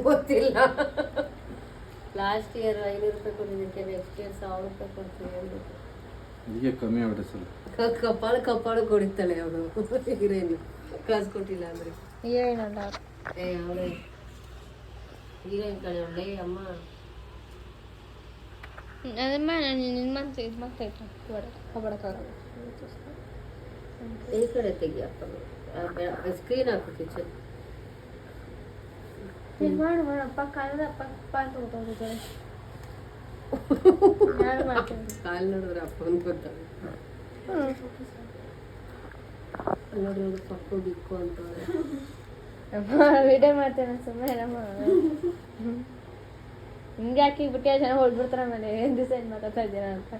ಗೊತ್ತಿಲ್ಲ. Last year 500 ರೂಪಾಯಿ ಕೊಟ್ಟಿದ್ದಕ್ಕೆ ನೆಕ್ಸ್ಟ್ ಇಯರ್ 1000 ರೂಪಾಯಿ ಕೊಡ್ತೀವಿ ಅಂದ್ಬಿಟ್ಟು ಹೀಗೆ ಕಮ್ಮಿ ಆಗ್ಬಿಟ್ಟೆ ಸರ್. ಕಪಾಳು ಕೊಡಿತಾಳೆ ಅವಳು ಹೀರೋಯಿನ್. ಕಾಸು ಕೊಟ್ಟಿಲ್ಲ ಅಂದ್ರೆ ಏನಲ್ಲ ಅವಳೇ ಹೀರೋಯಿನ್ ಕಡೆ ಒಳ್ಳೆ ಅಮ್ಮ. ಅದಮ್ಮ ನಿನ್ನ ಮನ್ಸು ಇದು ಮಾಡ್ತಾಯಿತ್ತು ಕಬಡಕ್ಕಾಗಲ್ಲ. ಈ ಕಡೆ ತೆಗಿಯಪ್ಪ, ಸ್ಕ್ರೀನ್ ಹಾಕು ಕಿಚನ್. ಮಾಡು ಮಾಡಪ್ಪ ಕಾಲದ ಪಪ್ಪ ಅಂತ ಗೊತ್ತಾಗ್ತಾರೆ. ಯಾರು ಮಾಡ್ತಾರೆ ಕಾಲು ನೋಡಿದ್ರೆ ಅಪ್ಪ ಅಂದ್ಕೊತಾರೆ. ನೋಡ್ರಿ ಪಕ್ಕು ಬಿಕ್ಕು ಅಂತವ್ರೆ. ವಿಡಿಯೋ ಮಾಡ್ತೇನೆ ಸುಮ್ಮನೆ ನಮ್ಮ ಹಿಂಗೆ ಹಾಕಿ ಬಿಟ್ಟು ಜನ ಹೊಡ್ಬಿಡ್ತಾರೆ. ಆಮೇಲೆ ಏನು ದಿವಸ ಏನು ಮಾತಾಡ್ತಾ ಇದ್ದೀರಾ ಅಂತ.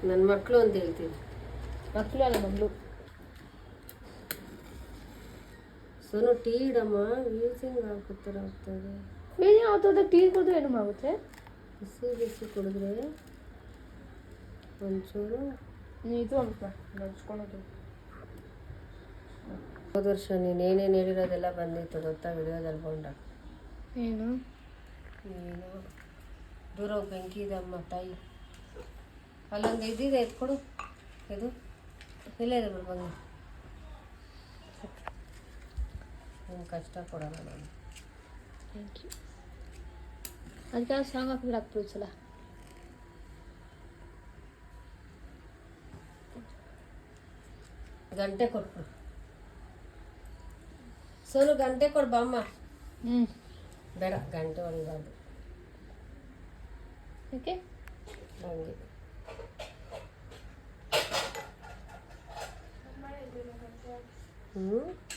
ನನ್ನ ಮಕ್ಕಳು ಅಂತ ಹೇಳ್ತೀನಿ. ಮಕ್ಕಳು ಅಲ್ಲ ಮಗಳು. ಸೋನು ಟೀ ಇಡಮ್ಮ, ವೀಸಿಂಗ್ ಹಾಕುತ್ತರ ಆಗ್ತದೆ. ವೀಸಿಂಗ್ ಆಗ್ತದೆ. ಟೀ ಕುಡಿದ್ರೆ ಏನು ಆಗುತ್ತೆ? ಬಿಸಿ ಬಿಸಿ ಕುಡಿದ್ರೆ ಒಂಚೂರು ನೀವು ಇದು ಅಂತ ನಡ್ಸ್ಕೊಳೋದು. ಹೋದ ವರ್ಷ ನೀನೇನೇನು ಹೇಳಿರೋದೆಲ್ಲ ಬಂದಿತ್ತು ಗೊತ್ತಾ ವಿಡಿಯೋದಲ್ಲಿ ಬಂಡ. ಏನು ಏನು ದೂರ ಬೆಂಕಿ ಇದಮ್ಮ ತಾಯಿ. ಅಲ್ಲೊಂದು ಇದಿದೆ, ಎತ್ಕೊಡು. ಇದು ಇಲ್ಲೇ ಇದೆ ಬಿಡು ಬಂದು. ನಿಮ್ಗೆ ಕಷ್ಟ ಕೊಡೋಣ ನಾನು. Thank you. ಅದಕ್ಕೆ ಸಾಂಗ್ ಹಾಕಿದ್ರೆ ಹಾಕ್ಬಿಡು ಸಲ. ಗಂಟೆ ಕೊಟ್ಬಿಡು ಸೋನು, ಗಂಟೆ ಕೊಡು ಬಾಮ್ಮ. ಬೇಡ, ಗಂಟೆ ಹೊಡಿಬಾರ್ದು. ಓಕೆ ಹಂಗೆ